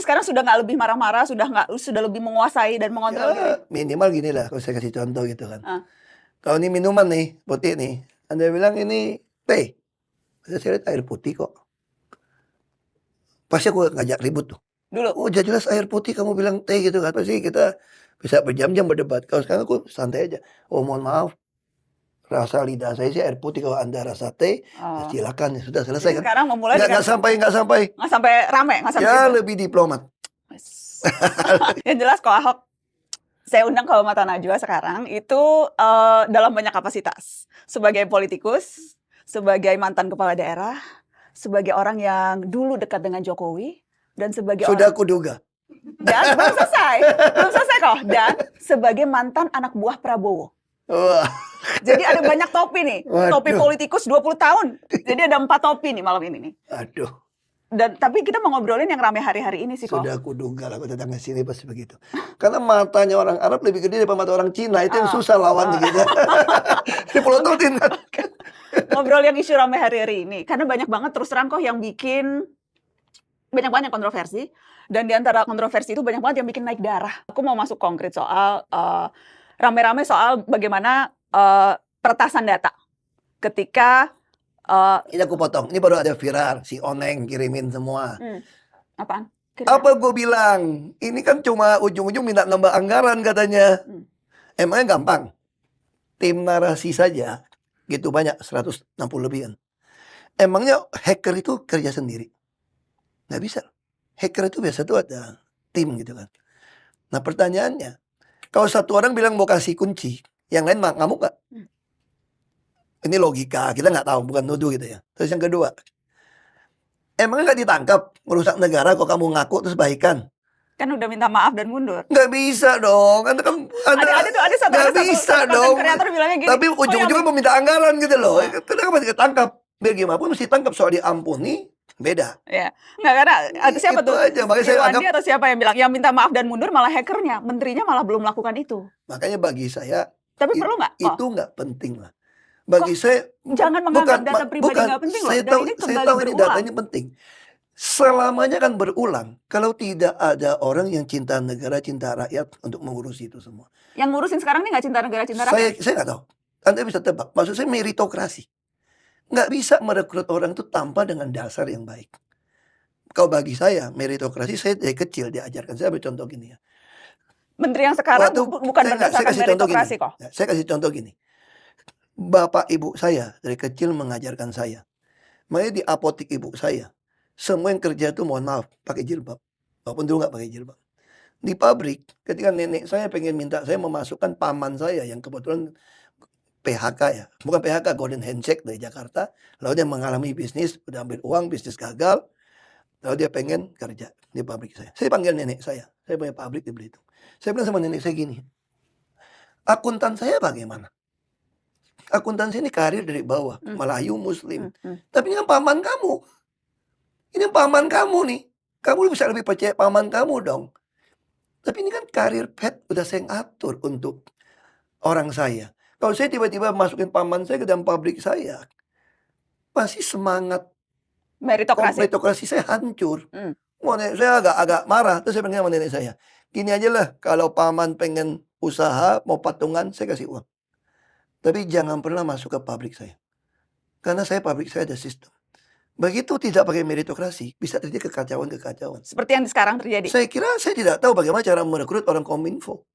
sekarang sudah nggak lebih marah-marah, sudah lebih menguasai dan mengontrol diri. Ya, minimal gini lah, kalau saya kasih contoh gitu kan. Ah. Kalau ini minuman nih, putih nih, Anda bilang ini teh, saya lihat air putih kok. Pasti aku ngajak ribut tuh. Dulu. Oh, jelas air putih kamu bilang teh gitu kan. Pasti kita bisa berjam-jam berdebat. Kalau sekarang aku santai aja. Oh, mohon maaf. Rasa lidah saya sih air putih. Kalau Anda rasa teh, ya silakan. Ya sudah selesai Jadi kan. sekarang memulai Nggak sampai. nggak sampai rame, nggak sampai Ya ribut. lebih diplomat. Yang jelas kalau Ahok saya undang ke Mata Najwa sekarang itu dalam banyak kapasitas. Sebagai politikus, sebagai mantan kepala daerah, sebagai orang yang dulu dekat dengan Jokowi, dan sebagai Sudah orang... aku duga. Dan belum selesai kok. Dan sebagai mantan anak buah Prabowo. Wah. Jadi ada banyak topi nih. Waduh. Topi politikus 20 tahun. Jadi ada 4 topi nih malam ini nih. Aduh. Tapi kita mau ngobrolin yang rame hari-hari ini sih kok. Sudah aku duga lah, aku datang ke sini pasti begitu. Karena matanya orang Arab lebih gede daripada mata orang Cina. Itu yang susah lawan gitu. Dipelototin kan. Ngobrol yang isu rame hari-hari ini. Karena banyak banget terus terang kok yang bikin banyak kontroversi. Dan di antara kontroversi itu banyak banget yang bikin naik darah. Aku mau masuk konkret soal rame-rame soal bagaimana peretasan data. Ketika ini aku potong. Ini baru ada viral. Si Oneng kirimin semua. Apaan? Apa gue bilang? Ini kan cuma ujung-ujung minta nambah anggaran katanya. Emangnya gampang? Tim narasi saja gitu banyak, 160 lebihan. Emangnya hacker itu kerja sendiri? Nggak bisa. Hacker itu biasa tuh ada tim gitu kan. Nah pertanyaannya, kalau satu orang bilang mau kasih kunci, yang lain ngamuk nggak? Ini logika, kita nggak tahu, bukan nuduh gitu ya. Terus yang kedua, emangnya nggak ditangkap merusak negara kok kamu ngaku terus baikan? Kan udah minta maaf dan mundur. Nggak bisa dong. Ada satu dong. kreator bilangnya gini. Tapi ujung-ujungnya meminta anggaran gitu loh. Kenapa tidak tangkap? Biar gimana pun mesti tangkap, soal diampuni beda. Ya, nggak, karena siapa itu tuh? Aja. Makanya saya anggap, atau siapa yang bilang yang minta maaf dan mundur malah hackernya, menterinya malah belum melakukan itu. Makanya bagi saya, tapi perlu nggak? Itu nggak penting lah. Bagi saya, jangan menganggap data pribadi nggak penting loh. Saya tahu ini data ini penting. Selamanya kan berulang. Kalau tidak ada orang yang cinta negara, cinta rakyat untuk mengurusi itu semua. Yang ngurusin sekarang ini nggak cinta negara, cinta rakyat? Saya nggak tahu. Anda bisa tebak. Maksud saya meritokrasi. Nggak bisa merekrut orang itu tanpa dengan dasar yang baik. Kalau bagi saya, meritokrasi saya dari kecil diajarkan. Saya ambil contoh gini ya. Menteri yang sekarang bukan berdasarkan meritokrasi kok. Saya kasih contoh gini. Bapak ibu saya dari kecil mengajarkan saya. Makanya di apotik ibu saya, semua yang kerja itu mohon maaf pakai jilbab. Walaupun dulu nggak pakai jilbab. Di pabrik, ketika nenek saya pengen minta saya memasukkan paman saya yang kebetulan PHK ya. Bukan PHK, Golden Handshake dari Jakarta. Lalu dia mengalami bisnis, udah ambil uang, bisnis gagal. Lalu dia pengen kerja di pabrik saya. Saya panggil nenek saya. Saya punya pabrik di Belitung. Saya bilang sama nenek saya gini. Akuntan saya bagaimana? Akuntansi ini karir dari bawah. Melayu, Muslim. Tapi ini kan paman kamu. Ini paman kamu nih. Kamu bisa lebih percaya paman kamu dong. Tapi ini kan karir pet udah saya atur untuk orang saya. Kalau saya tiba-tiba masukin paman saya ke dalam pabrik saya, pasti semangat meritokrasi saya hancur. Saya agak marah. Terus saya pengen sama nenek saya, gini aja lah, kalau paman pengen usaha, mau patungan, saya kasih uang. Tapi jangan pernah masuk ke pabrik saya. Karena pabrik saya ada sistem. Begitu tidak pakai meritokrasi, bisa terjadi kekacauan. Seperti yang sekarang terjadi. Saya kira saya tidak tahu bagaimana cara merekrut orang Kominfo.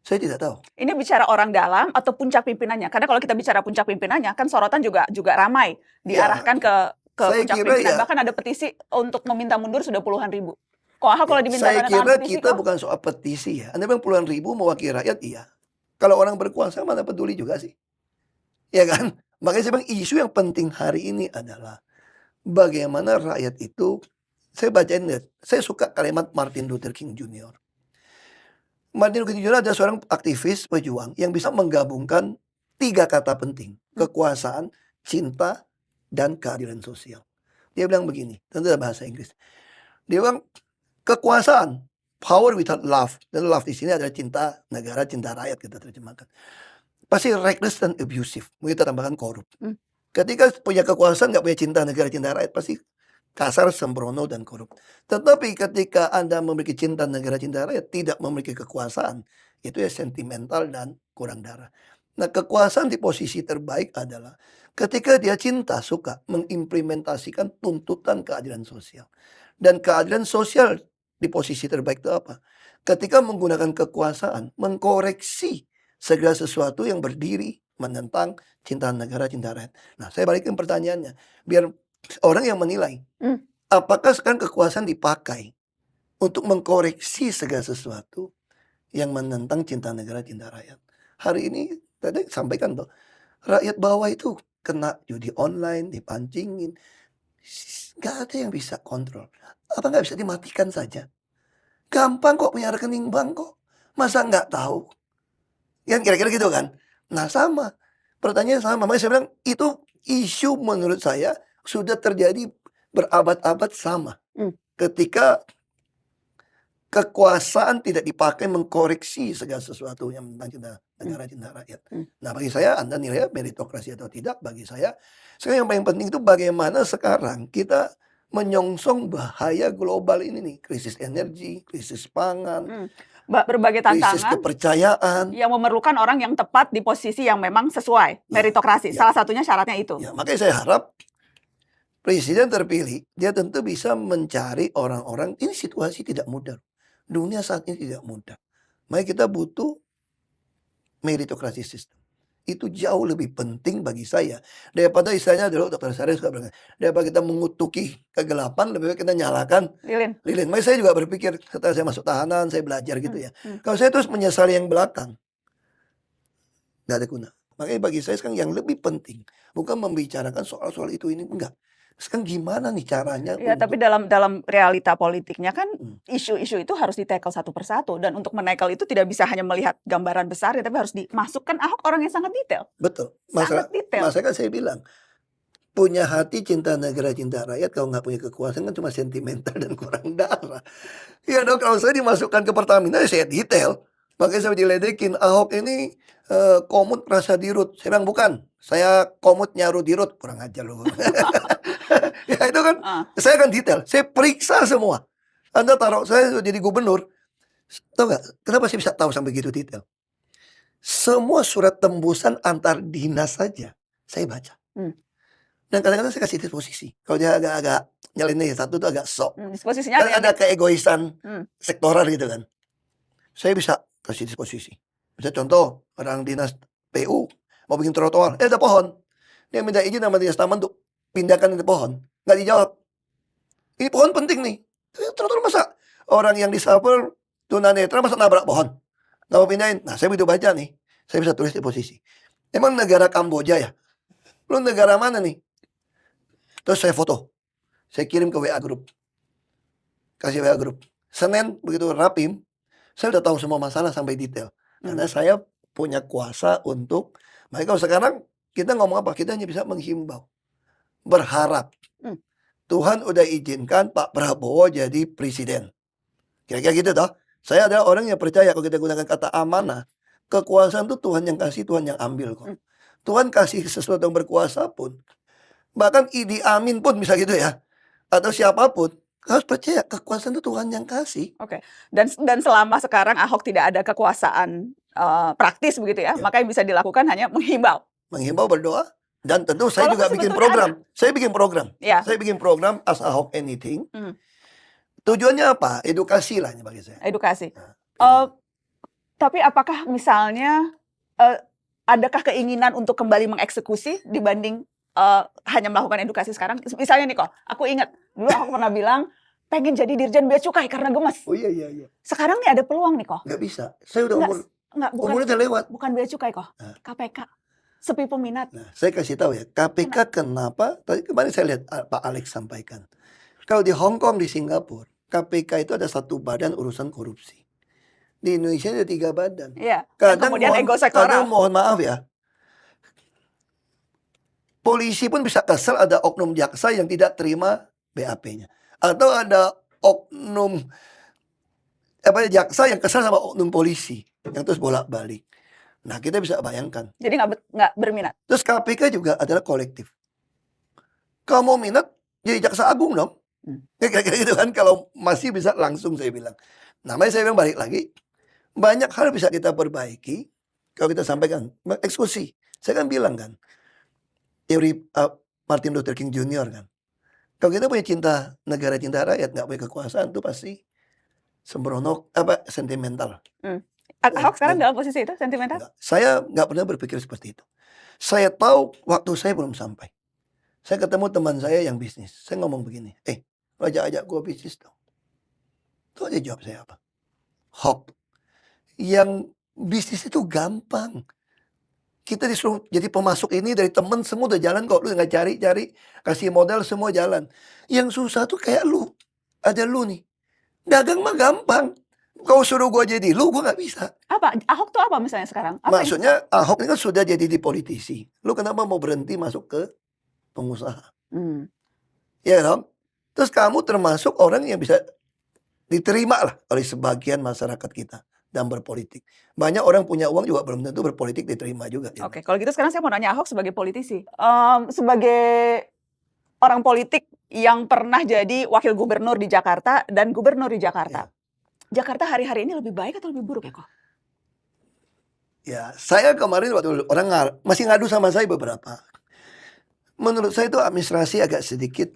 Saya tidak tahu. Ini bicara orang dalam atau puncak pimpinannya? Karena kalau kita bicara puncak pimpinannya, kan sorotan juga ramai diarahkan ke puncak pimpinan. Bahkan ada petisi untuk meminta mundur sudah puluhan ribu. Kalau diminta saya kira kita bukan soal petisi ya. Anda bilang puluhan ribu mewakili rakyat, iya. Kalau orang berkuasa mana peduli juga sih. Ya kan? Makanya saya bilang isu yang penting hari ini adalah bagaimana rakyat itu, saya bacain, saya suka kalimat Martin Luther King Jr. Martin Luther King Jr. adalah seorang aktivis pejuang yang bisa menggabungkan 3 kata penting. Kekuasaan, cinta, dan keadilan sosial. Dia bilang begini, tentu dalam bahasa Inggris. Dia bilang, kekuasaan, power without love. Dan love di sini adalah cinta negara, cinta rakyat, kita terjemahkan. Pasti reckless dan abusive. Kita tambahkan korup. Ketika punya kekuasaan, nggak punya cinta negara, cinta rakyat, pasti kasar, sembrono, dan korup. Tetapi ketika Anda memiliki cinta negara, cinta rakyat, tidak memiliki kekuasaan, itu ya sentimental dan kurang darah. Nah, kekuasaan di posisi terbaik adalah ketika dia cinta, suka mengimplementasikan tuntutan keadilan sosial. Dan keadilan sosial di posisi terbaik itu apa? Ketika menggunakan kekuasaan, mengkoreksi segala sesuatu yang berdiri menentang cinta negara, cinta rakyat. Nah, saya balikin pertanyaannya, biar orang yang menilai, Hmm. apakah sekarang kekuasaan dipakai untuk mengkoreksi segala sesuatu yang menentang cinta negara, cinta rakyat? Hari ini tadi sampaikan tuh, rakyat bawah itu kena judi online, dipancingin, nggak ada yang bisa kontrol. Apa nggak bisa dimatikan saja? Gampang kok punya rekening bank kok. Masa nggak tahu? Kan kira-kira gitu kan? Nah sama, pertanyaan sama. Makanya saya bilang itu isu menurut saya sudah terjadi berabad-abad sama. Hmm. Ketika kekuasaan tidak dipakai mengkoreksi segala sesuatu yang tentang cinta negara, cinta rakyat. Nah bagi saya, Anda nilai meritokrasi atau tidak, bagi saya sekarang yang paling penting itu bagaimana sekarang kita menyongsong bahaya global ini nih, krisis energi, krisis pangan, Berbagai krisis tantangan kepercayaan. yang memerlukan orang yang tepat di posisi yang memang sesuai, meritokrasi. ya. Salah satunya syaratnya itu. Ya, makanya saya harap presiden terpilih, dia tentu bisa mencari orang-orang, ini situasi tidak mudah. Dunia saat ini tidak mudah. Makanya kita butuh meritokrasi sistem. Itu jauh lebih penting bagi saya. Daripada istilahnya dulu Dr. Sarif suka bilang, daripada kita mengutuki kegelapan, lebih baik kita nyalakan lilin. Makanya saya juga berpikir, setelah saya masuk tahanan, saya belajar gitu ya. Kalau saya terus menyesali yang belakang, nggak ada guna. Makanya bagi saya sekarang yang lebih penting, bukan membicarakan soal-soal itu ini, enggak. Sekarang gimana nih caranya Ya, tapi dalam realita politiknya kan isu-isu itu harus ditackle satu persatu, dan untuk menackle itu tidak bisa hanya melihat gambaran besar, tapi harus dimasukkan. Ahok orang yang sangat detail. Betul. Sangat detail. Masa kan saya bilang, punya hati cinta negara, cinta rakyat, kalau nggak punya kekuasaan kan cuma sentimental dan kurang darah. Iya dong, kalau saya dimasukkan ke Pertamina, saya detail. Makanya saya diledekin, Ahok ini komut rasa dirut. Saya bilang bukan, saya komut nyaru dirut. Kurang ajar loh. Ya itu kan, saya akan detail. Saya periksa semua. Anda taruh saya jadi gubernur. Tahu nggak, kenapa saya bisa tahu sampai gitu detail? Semua surat tembusan antar dinas saja, saya baca. Dan kadang-kadang saya kasih disposisi. Kalau dia agak-agak nyeleneh, satu itu agak sok. Disposisinya Kan ada keegoisan sektoral gitu kan. Saya bisa kasih disposisi. Bisa contoh, orang dinas PU mau bikin trotoar, ada pohon. Dia minta izin sama dinas taman untuk pindahkan itu pohon. Nggak dijawab. Ini pohon penting nih. Trotoar masa orang yang disable, tunanetra masa nabrak pohon? Nggak mau pindahin. Nah, saya begitu baca nih. Saya bisa tulis disposisi. Emang negara Kamboja ya? Lu negara mana nih? Terus saya foto. Saya kirim ke WA Group. Kasih WA Group. Senin begitu rapim, saya udah tahu semua masalah sampai detail. Karena saya punya kuasa untuk, makanya kalau sekarang kita ngomong apa? Kita hanya bisa menghimbau. Berharap. Tuhan udah izinkan Pak Prabowo jadi presiden. Kira-kira gitu toh. Saya adalah orang yang percaya kalau kita gunakan kata amanah, kekuasaan itu Tuhan yang kasih, Tuhan yang ambil kok. Tuhan kasih sesuatu yang berkuasa pun, bahkan Idi Amin pun bisa gitu ya, atau siapapun, harus percaya kekuasaan itu Tuhan yang kasih. Oke. Dan selama sekarang Ahok tidak ada kekuasaan praktis begitu ya, maka yang bisa dilakukan hanya menghimbau. Menghimbau, berdoa, dan tentu saya juga bikin program. Saya bikin program. Ya. Saya bikin program As Ahok Anything. Tujuannya apa? Edukasi lah bagi saya. Edukasi. Tapi apakah misalnya adakah keinginan untuk kembali mengeksekusi dibanding hanya melakukan edukasi sekarang? Misalnya nih kok, aku ingat dulu aku pernah bilang pengen jadi dirjen bea cukai karena gemes. Oh iya. Sekarang nih ada peluang nih kok. Nggak bisa. Saya udah umurnya udah lewat. Bukan bea cukai kok. KPK. Sepi peminat. Nah, saya kasih tahu ya, KPK kenapa? Tadi kemarin saya lihat Pak Alex sampaikan. Kalau di Hong Kong, di Singapura, KPK itu ada satu badan urusan korupsi. Di Indonesia ada 3 badan. Iya. Kemudian ego sektoral. Kadang mohon maaf ya, polisi pun bisa kesel ada oknum jaksa yang tidak terima BAP-nya. Atau ada oknum jaksa yang kesel sama oknum polisi yang terus bolak-balik. Nah, kita bisa bayangkan. Jadi nggak berminat. Terus KPK juga adalah kolektif. Kalau mau minat, jadi jaksa agung dong. Kayak gitu kan, kalau masih bisa langsung saya bilang. Namanya saya bilang balik lagi, banyak hal bisa kita perbaiki kalau kita sampaikan. Eksekusi, saya kan bilang kan, teori Martin Luther King Jr. kan. Kalau kita punya cinta negara, cinta rakyat, nggak punya kekuasaan, itu pasti sembrono, sentimental. Ahok sekarang dalam posisi itu sentimental? Enggak. Saya nggak pernah berpikir seperti itu. Saya tahu waktu saya belum sampai. Saya ketemu teman saya yang bisnis. Saya ngomong begini, lo ajak gue bisnis dong. Tuh aja jawab saya apa? Hok, yang bisnis itu gampang. Kita disuruh jadi pemasok ini dari temen, semua udah jalan kok. Lu nggak cari-cari, kasih modal semua jalan. Yang susah tuh kayak lu. Ada lu nih. Dagang mah gampang. Kau suruh gue jadi lu, gue nggak bisa. Apa? Ahok tuh apa misalnya sekarang? Apa yang Maksudnya Ahok ini kan sudah jadi di politisi. Lu kenapa mau berhenti masuk ke pengusaha? Ya dong? Terus kamu termasuk orang yang bisa diterima lah oleh sebagian masyarakat kita dan berpolitik. Banyak orang punya uang juga belum tentu berpolitik diterima juga. gitu. Oke, kalau gitu sekarang saya mau nanya Ahok sebagai politisi. Sebagai orang politik yang pernah jadi wakil gubernur di Jakarta dan gubernur di Jakarta. Jakarta hari-hari ini lebih baik atau lebih buruk ya kok? Ya, saya kemarin waktu orang masih ngadu sama saya beberapa. Menurut saya itu administrasi agak sedikit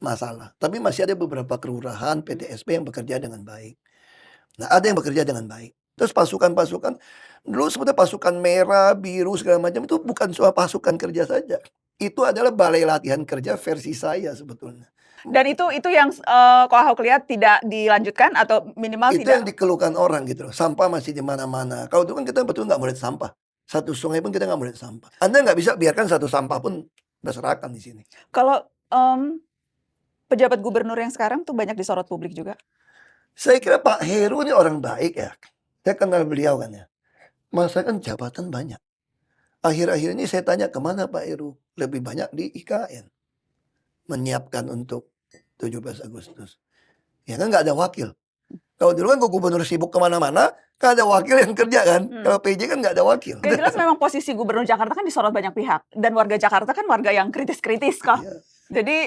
masalah. Tapi masih ada beberapa kelurahan, PTSP yang bekerja dengan baik. Nah, ada yang bekerja dengan baik. Terus pasukan-pasukan, dulu sebetulnya pasukan merah, biru, segala macam itu bukan soal pasukan kerja saja. Itu adalah balai latihan kerja versi saya sebetulnya. Dan itu yang kok Ahok lihat tidak dilanjutkan atau minimal Itu tidak. yang dikeluhkan orang gitu loh. Sampah masih di mana-mana. Kalau dulu kan kita betul nggak boleh sampah. Satu sungai pun kita nggak boleh sampah. Anda nggak bisa biarkan satu sampah pun berserakan di sini. Kalau pejabat gubernur yang sekarang tuh banyak disorot publik juga. Saya kira Pak Heru ini orang baik ya. Saya kenal beliau kan ya. Masa kan jabatan banyak. Akhir-akhir ini saya tanya kemana Pak Heru. Lebih banyak di IKN. Menyiapkan untuk 17 Agustus. Ya kan nggak ada wakil. Kalau dulu kan gubernur sibuk kemana-mana, kan ada wakil yang kerja kan. Kalau PJ kan nggak ada wakil. Yang jelas memang posisi gubernur Jakarta kan disorot banyak pihak. Dan warga Jakarta kan warga yang kritis-kritis kok. Iya. Jadi